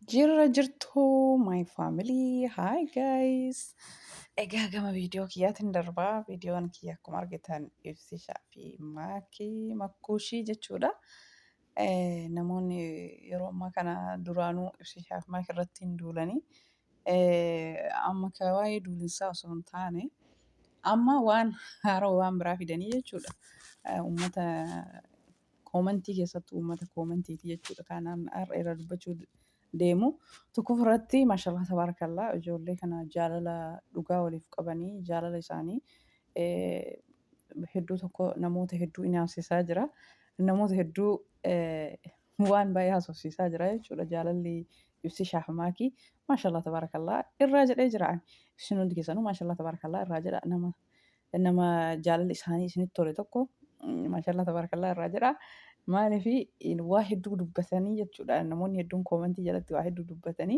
Jirra jirtuu my family. Hi guys. Egaa gama viidiyoo kiyyaatiin darbaa. Viidiyoon kiyya akkuma argitan ibsishaa fi makkuushii jechuudha. Namoonni yeroo ammaa kana duraanuu ibsishaa fi maakii irratti hin duulanii. Amma ka waa'ee duulinsaa osoo hin taane amma waan haaraa waan biraa fidanii jechuudha. Uummata koomentii keessattuu uummata koomentiiti jechuudha. Kanaan har'a irra dubbachuu deemu. Tokko irratti maashaallah tabaarakallaa ijoollee kana jaalala dhugaa waliif qabanii jaalala isaanii hedduu tokko namoota hedduu inaafsisaa jira. Namoota hedduu waan baay'ee haasofsiisaa jira jechuudha. Jaalalli ibsishaa fi maakii maashaallah tabaarakallaa irraa jedhee jira. Isin hundi keessanuu maashaallah tabaarakallaa irraa jedha. Nama jaalalli isaanii isinitti tole tokko maashaallah tabaarakallaa irraa jedha. Maaliifi waa hedduu dubbatanii jechuudha. Namoonni hedduun koomentii jalatti waa hedduu dubbatanii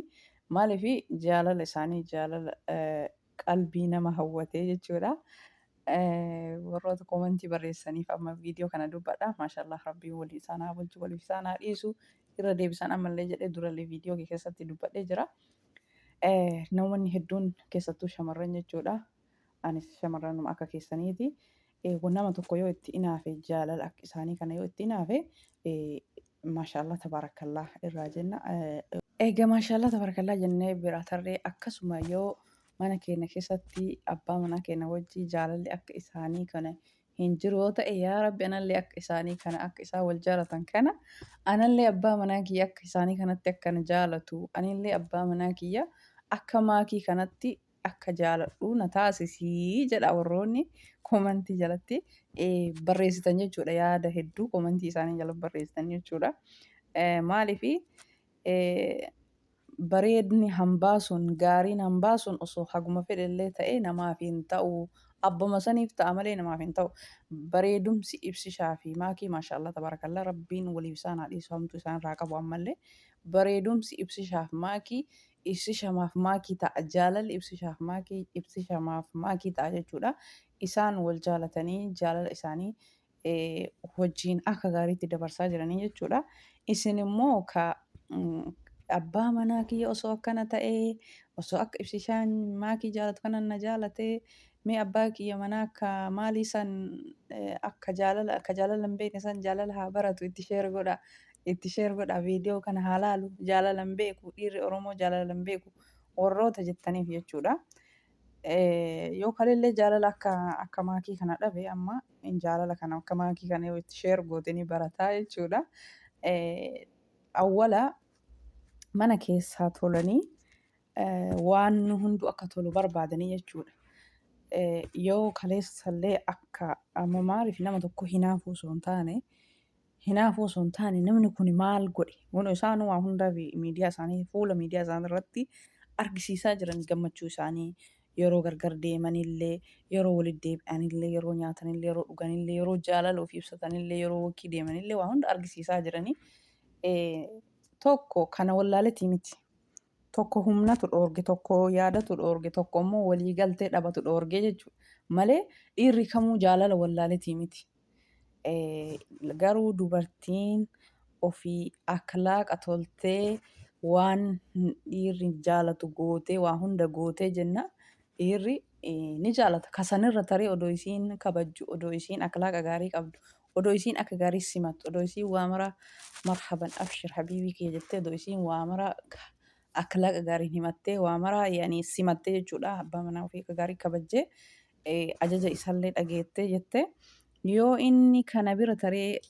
maaliifi jaalala isaanii jaalala qalbii nama hawwatee jechuudha. Warroota koomentii barreessaniif amma viidiyoo kana dubbadha. Maashaallah rabbiin walii isaan haa bulchu walii isaan haa dhiisu irra deebisan ammallee jedhee durallee viidiyoo keessatti dubbadhee jira. Namoonni hedduun keessattuu shamarran jechuudha. Anis shamarranuma akka keessaniiti. Nama tokko yoo itti inaafe jaalala akka isaanii kana yoo itti inaafe maashaallah tabaarakallaa irraa jenna. Egaa maashaallah tabaarakallaa jennee bira tarree akkasuma yoo mana keenya keessatti abbaa manaa keenya wajjin jaalalli akka isaanii kana hin jiru yoo ta'e yaa rabbi anallee akka isaanii kana akka isaan wal jaalatan kana anallee abbaa manaa kiyya akka isaanii kanatti akkana jaalatu anillee abbaa manaa kiyya akka maakii kanatti akka jaaladhu na taasisii jedha warroonni koomentii jalatti barreessitan jechuudha. Yaada hedduu koomentii isaanii jala barreessitan jechuudha. Maaliifi bareedni hambaasuun gaariin hambaasuun osoo haguma fedhellee ta'e namaaf hin ta'u. Abbuma saniif ta'a malee namaaf hin ta'u. Bareedumsi ibsishaa fi maakii maashaallah tabaarakallaa rabbiin waliif isaan haa dhiisu hamtuu isaan irraa qabu ammallee. Bareedumsi ibsishaaf maakii ibsishamaaf maakii ta'a. Jaalalli ibsishaaf maakii ibsishamaaf maakii ta'a jechuudha. Isaan wal jaalatanii jaalala isaanii wajjin akka gaariitti dabarsaa jiranii jechuudha. Isin immoo abbaa manaa kiyya osoo akkana ta'ee osoo akka ibsishaan maakii jaalatu kana na jaalatee mee abbaa kiyya manaa akka maalii san akka jaalala hin beekne san jaalala haa baratu itti sheer godha. Itti sheer godha viidiyoo kana haa laalu jaalala hin beeku dhiirri Oromoo jaalala hin beeku warroota jettaniif jechuudha. Yoo kalillee jaalala akka maakii kana dhabe amma jaalala kana akka maakii kana yoo itti sheer gootanii barataa jechuudha. Awwala mana keessaa tolanii waan hunduu akka tolu barbaadanii jechuudha. Yoo kaleessallee akka amma maaliif nama tokko hinaafuu osoo hin taane namni kun maal godhe kun isaan waa hundaa miidiyaa isaanii fuula miidiyaa isaanii irratti argisiisaa jiran gammachuu isaanii yeroo gargar deemanillee yeroo walitti deebi'anillee yeroo nyaatanillee yeroo dhuganillee yeroo jaalala ofii ibsatanillee yeroo wakkii deemanillee waa hunda argisiisaa jiranii. Tokko kana wallaaletii miti. Tokko humnatu dhoorge tokko yaadatu dhoorge tokko immoo walii galtee dhabatu dhoorge jechuudha. Malee dhiirri kamuu jaalala wallaaletii miti. Garuu dubartiin ofii akhlaaqa toltee waan dhiirri jaalatu gootee waa hunda gootee jenna. Dhiirri ni jaalata. Kasanirra taree odoo isiin kabajju odoo isiin akhlaaqa gaarii qabdu odoo isiin akka gaarii simattu odoo isiin waa mara marhaban abshir habiibii kiyya jettee odoo isiin waa mara akhlaaqa gaarii himattee waa mara yaani simattee jechuudha. Abbaa manaa ofii akka gaarii kabajjee ajaja isaallee dhageettee jettee yoo inni kana bira taree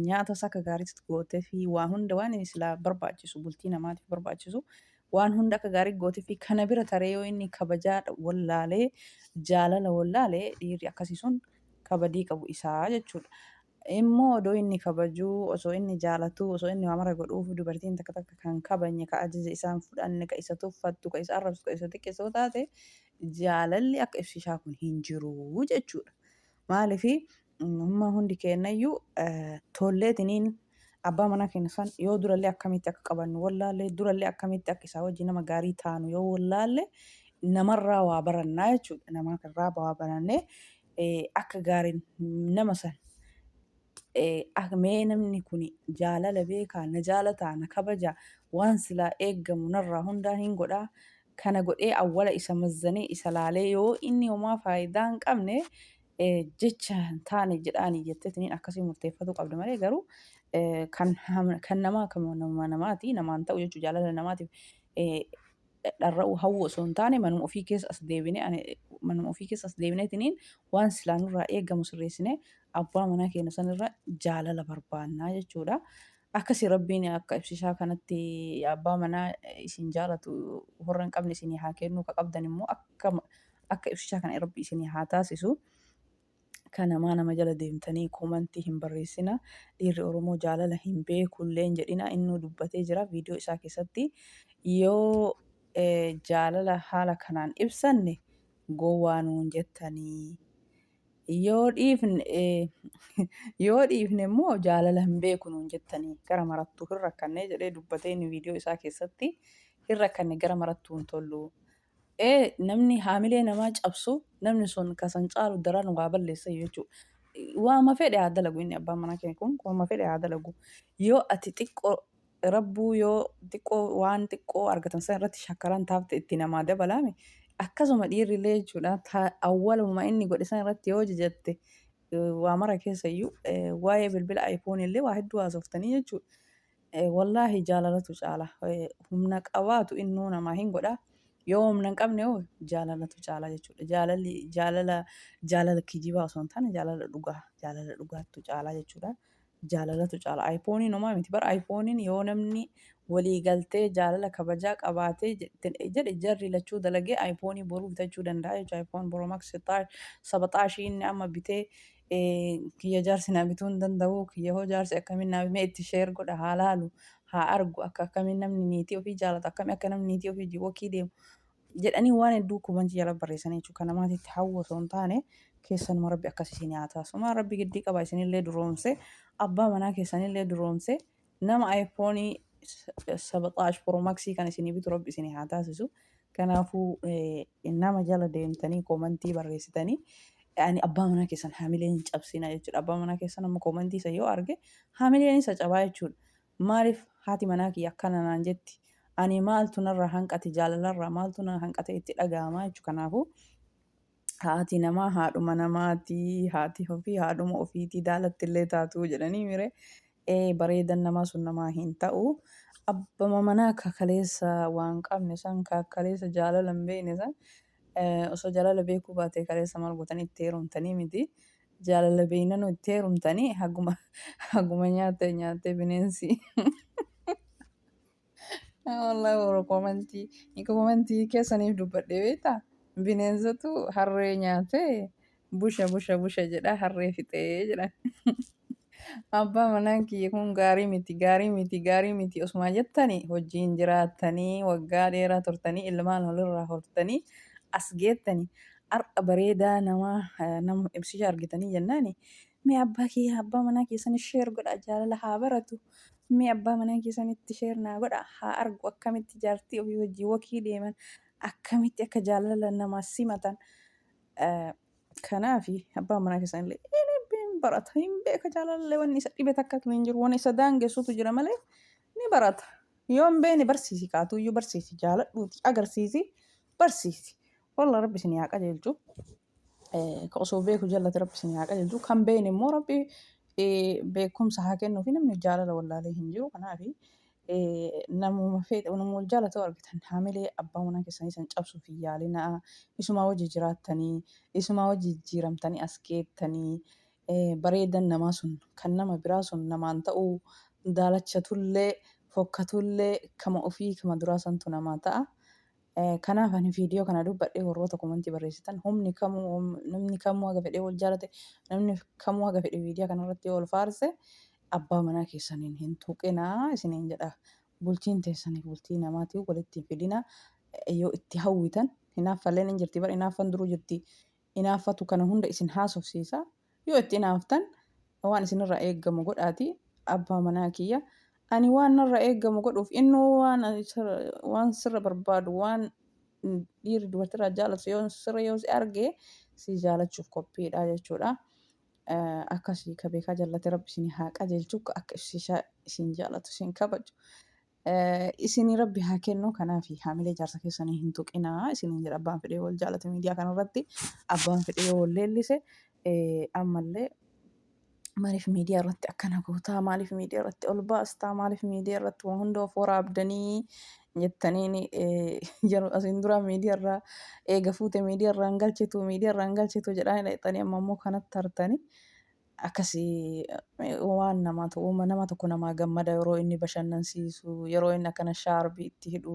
nyaata isaa akka gaariitti gootee fi waa hunda waan silaa barbaachisu bultii namaatiif barbaachisu waan hunda akka gaarii gootee fi kana bira taree yoo inni kabajaa wallaalee jaalala wallaalee dhiirri akkasii sun kabadii qabu isaa jechuudha. Immoo odoo inni kabajuu osoo inni jaalatuu osoo inni waa mara godhuuf dubartiin takka takka kan kabajne ka ajaja isaan fudhanne ka isa tuffattu ka isa arrabsu ka isa xiqqeessoo taate jaalalli akka ibsishaa kun hin jiru jechuudha. Maaliifi amma hundi keenyayyuu tolleetiniin abbaa manaa keenya san yoo durallee akkamitti akka qabannu wallaallee durallee akkamitti akka isaa wajjin nama gaarii taanu yoo wallaallee namarraa waa barannaa jechuudha. Namarraa waa barannee akka gaariin nama san mee namni kun jaalala beekaa na jaalataa na kabaja waan silaa eeggamu narraa hundaa hin godhaa. Kana godhee awwala isa mazzanee isa laalee yoo inni homaa faayidaa hin qabne jecha hin taane jedhaanii jetteetiniin akkasii murteeffatu qabda malee garuu kan namaa kan namaati namaan ta'u jechuun jaalala namaatiif dharra'uu hawwu osoo hin taane manuma ofii keessa as deebineetiniin waan silaa nurraa eeggamu sirreessinee abbaa manaa keenya sanirra jaalala barbaannaa jechuudha. Akkasii rabbiin akka ibsisaa kanatti abbaa manaa isin jaalatu warra hin qabne isinii haa kennu ka qabdan immoo akka ibsisaa kana rabbi isinii haa taasisu. Kanamaa nama jala deemtanii komantii hin barreessina. Dhiirri Oromoo jaalala hin beekullee hin jedhina. Inni dubbatee jira viidiyoo isaa keessatti yoo jaalala haala kanaan ibsanne gowwaa nuun jettanii. Yoo dhiifne immoo jaalala hin beeku nuun jettanii gara marattuu hin rakkanne jedhee dubbatee inni viidiyoo isaa keessatti hin rakkanne gara marattuu hin tollu. Namni haamilee namaa cabsu namni sun kasan caalu daran waa balleessa jechuudha. Waama fedhe haa dalagu inni abbaan manaa keenya kun waama fedhe haa dalagu. Yoo ati xiqqoo rabbuu yoo xiqqoo waan xiqqoo argatan san irratti shakkaran taafte itti namaa dabalame akkasuma dhiirrillee jechuudha. Awwaluma inni godhe san irratti yoo jajatte waa mara keessa iyyuu waa'ee bilbila iPhone illee waa hedduu haasoftanii jechuudha. Wallaahi jaalalatu caala. Humna qabaatu innuu namaa hin godhaa. Yoo humna hin qabne hoo jaalalatu caala jechuudha. Jaalala kijibaa osoo hin taane jaalala dhugaatu caala jechuudha. Jaalalatu caala. iPhone'n homaa miti. Bara iPhone'n yoo namni walii galtee jaalala kabajaa qabaatee jedhe jarri lachuu dalagee iPhone'i boruu bitachuu danda'a jechuudha. iPhone Pro Max 17 inni amma bitee kiyya jaarsi naa bituu hin danda'u. Kiyya hoo jaarsi akkamiin naa bimee itti sheer godha haa laalu haa argu akkamiin namni niitii ofii jaalatu akkamiin akka namni niitii ofii jiwwakii deemu jedhanii waan hedduu kubantii jala barreessanii jechuudha. Kan namaatitti hawwu osoo hin taane keessanuma rabbi akkasii isin haa taasisu. Rabbi giddii qaba isinillee duroomse abbaa manaa keessanillee duroomse nama iPhone'i 17 Pro Maxii kan isinii bitu rabbi isinii haa taasisu. Kanaafuu nama jala deemtanii komantii barreessitanii ani abbaa manaa keessan haamilee hin cabsina jechuudha. Abbaa manaa keessan amma komantii isa yoo arge haamileen isa cabaa jechuudha. Maaliif haati manaa kiyya akkana naan jetti? Ani maaltu narraa hanqate jaalalarraa maaltu na hanqate itti dhaga'amaa jechuudha. Kanaafuu haati namaa haadhuma namaati haati ofii haadhuma ofiitii daalattillee taatu jedhanii mire bareedan namaa sun namaa hin ta'u. Abbaa manaa kakaleessa waan qabne san kakaleessa jaalala hin beekne san osoo jaalala beekuu baate kaleessa maal gootanii itti heerumtanii miti. Jaalala beeknanuu itti heerumtanii haguma nyaattee bineensi. Wallahi warra komantii keessaniif dubbadhee beektaa? Bineensatu harree nyaatee busha jedha harree fixee jedhan. Abbaa manaa kiyya kun gaarii miti osuma jettanii hojiin jiraattanii waggaa dheeraa turtanii ilmaan walirraa hortanii as geettanii har'a bareedaa nama ibsisha argitanii jennaani. Mee abbaa manaa keessan sheer godha jaalala haa baratu. Mee abbaa manaa keessanitti sheer naa godha haa argu akkamitti jaartii ofii wajjin wakii deeman akkamitti akka jaalala namaa simatan. Kanaaf abbaan manaa keessanillee inni barata hin beeka jaalallee wanni isa dhibe takkatu hin jiru wanni isa daangessutu jira malee ni barata. Yoo hin beekne barsiisi kaatuyyuu barsiisi jaaladhuuti agarsiisi barsiisi. Wallah rabbi isin haa qajeelchu. Ka osoo beeku jallate rabbi isin haa qajeelchu. Kan beekne immoo rabbi beekumsa haa kennuufi namni jaalala wallaalee hin jiru. Kanaaf namuma fedhe namuma wal jaalatu argitan haamilee abbaa manaa keessanii san cabsuuf hin yaalinaa. Isumaa wajji jiraattanii isumaa wajji jijjiiramtanii as geettanii bareedan namaa sun kan nama biraa sun namaan ta'uu daalachatullee fokkatullee kama ofii kama duraa santu namaa ta'a. Kanaaf ani viidiyoo kana dubbadhee warroota komantii barreessitan namni kamuu haga fedhee wal jaalate namni kamuu haga fedhe viidiyoo kanarratti wal faarse abbaa manaa keessaniin hin tuqinaa isiniin jedha. Bultiin teessaniif bultii namaatiif walitti hin fidina. Yoo itti hawwitan hinaaffalleen hin jirti bara hinaaffan duruu jirti. Hinaaffatu kana hunda isin haasofsiisa. Yoo itti hinaaftan waan isinirraa eeggamu godhaati abbaa manaa kiyya. Ani waan narra eeggamu godhuuf innuu waan sirra barbaadu waan dhiirri dubartirraa jaalatu yoo si arge si jaalachuuf qophiidha jechuudha. Akkasii ka beekaa jallate rabbi isin haa qajeelchu akka isin jaalatu isin kabaju. Isinii rabbi haa kennu kanaaf haamilee jaarsa keessanii hin tuqinaa isiniin jedha abbaan fedhee wal jaalate miidiyaa kanarratti abbaan fedhee wal leellise ammallee maaliif miidiyaa irratti akkana gootaa maaliif miidiyaa irratti ol baastaa maaliif miidiyaa irratti waan hunda of waraabdanii jettaniin yeroo asiin dura miidiyaa irraa eega fuute miidiyaa irraa hin galchitu jedhaan dhaqxanii amma immoo kanatti tartanii akkasii waan nama tokko namaa gammada yeroo inni bashannansiisu yeroo inni akkana shaarbii itti hidhu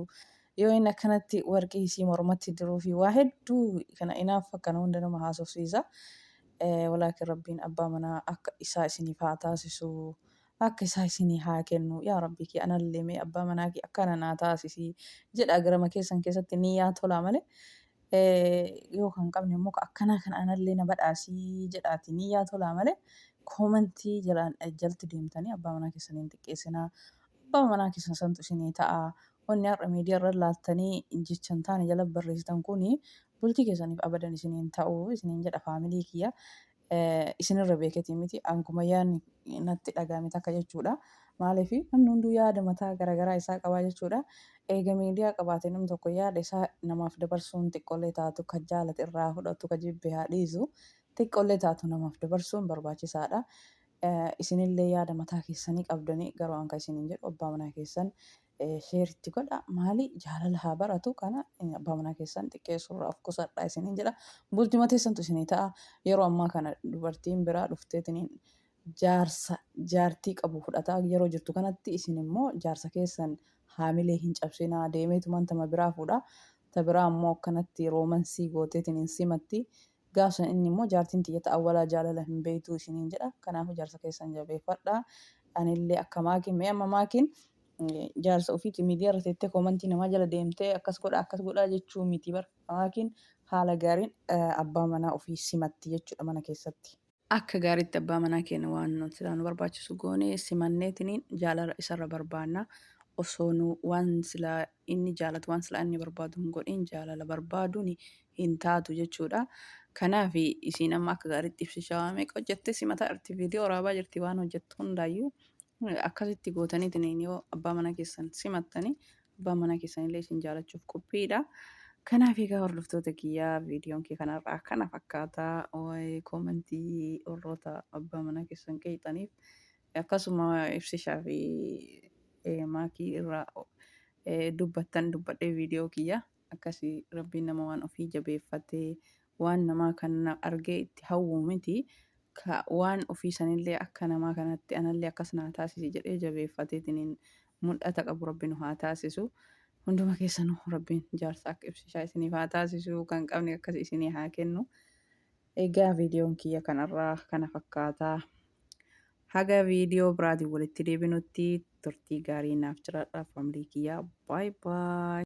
yoo inni akkanatti warqii isii mormatti diruu fi waa hedduu kana inaaf akkana hunda nama haasofsiisa. Walaakin rabbiin abbaa manaa akka isaa isiniif haa taasisu akka isaa isinii haa kennu yaa rabbii kee anallee mee abbaa manaa kee akkana naa taasisi jedha garama keessan keessatti niyyaa tolaa malee yoo kan qabne immoo akkanaa kan anallee na badhaasii jedhaati niyyaa tolaa malee koomentii jalatti deemtanii abbaa manaa keessanii hin xiqqeessinaa abbaa manaa keessan santu isinii ta'a. Wanni har'a miidiyaa irra laaltanii jecha hin taane jala barreessitan kuni bultii keessaniif abadan isiniin ta'u isiniin jedha faamilii kiyya. Isinirra beeketii miti anguma yaadni natti dhagahame takka jechuudha. Maaliif namni hunduu yaada mataa garaagaraa isaa qabaa jechuudha. Eega miidiyaa qabaate namni tokko yaada isaa namaaf dabarsuun xiqqoollee taatu kan jaalate irraa fudhatu kan jibbe haa dhiisu xiqqoollee taatu namaaf dabarsuun barbaachisaadha. Isinillee yaada mataa keessanii qabdanii garuu hanga isiniin jedhu abbaa manaa keessan sheeritti godha maali jaalala haa baratu kana abbaa manaa keessan xiqqeessurraa of qusadhaa isiniin jedha. Bultii mateessantu isinii ta'a yeroo ammaa kana dubartiin biraa dhufteetiniin jaartii qabu fudhataa yeroo jirtu kanatti isin immoo jaarsa keessan haamilee hin cabsinaa deemeetu mantama biraa fuudha. Ta biraa immoo akkanatti roomansii gooteetiniin simatti gaafsan inni immoo jaartiin xiyya awwalaa jaalala hin beektu isiniin jedha. Kanaafuu jaarsa keessan jabeeffadhaa. Anillee akka maakiin mee amma maakiin jaarsa ofiiti miidiyaa irra teettee koomentii namaa jala deemtee akkas godhaa jechuu miti bara. Maakiin haala gaariin abbaa manaa ofii simatti jechuudha mana keessatti. Akka gaariitti abbaa manaa keenya waan silaa nu barbaachisu goonee simanneetiniin jaalala isarra barbaanna. Osoo nu waan silaa inni jaalatu waan silaa inni barbaadu hin godhin jaalala barbaaduun hin taatu jechuudha. Kanaaf isiin amma akka gaariitti ibsishaa meeqa hojjettee simataa jirti viidiyoo waraabaa jirti waan hojjettu hundaayyuu akkasitti gootaniitiin yoo abbaa manaa keessan simattanii abbaa manaa keessanillee isin jaalachuuf qophiidha. Kanaaf egaa hordoftoota kiyyaa viidiyoon kee kanarraa kana fakkaataa koomentii warroota abbaa manaa keessan qeexaniif akkasuma ibsishaa fi maakii irraa dubbadhee viidiyoo kiyya akkasii rabbiin nama waan ofii jabeeffatee waan namaa kan argee itti hawwu miti waan ofii sanillee akka namaa kanatti anallee akkas naa taasisi jedhee jabeeffateetiin mul'ata qabu rabbiin haa taasisu. Hunduma keessanuu rabbiin jaarsa akka ibsishaa isiniif haa taasisu kan qabne akkas isinii haa kennu. Egaa viidiyoon kiyya kanarraa kana fakkaataa. Haga viidiyoo biraatiin walitti deebinutti turtii gaarii naaf jiraadhaa faamilii kiyyaa. Baay baay.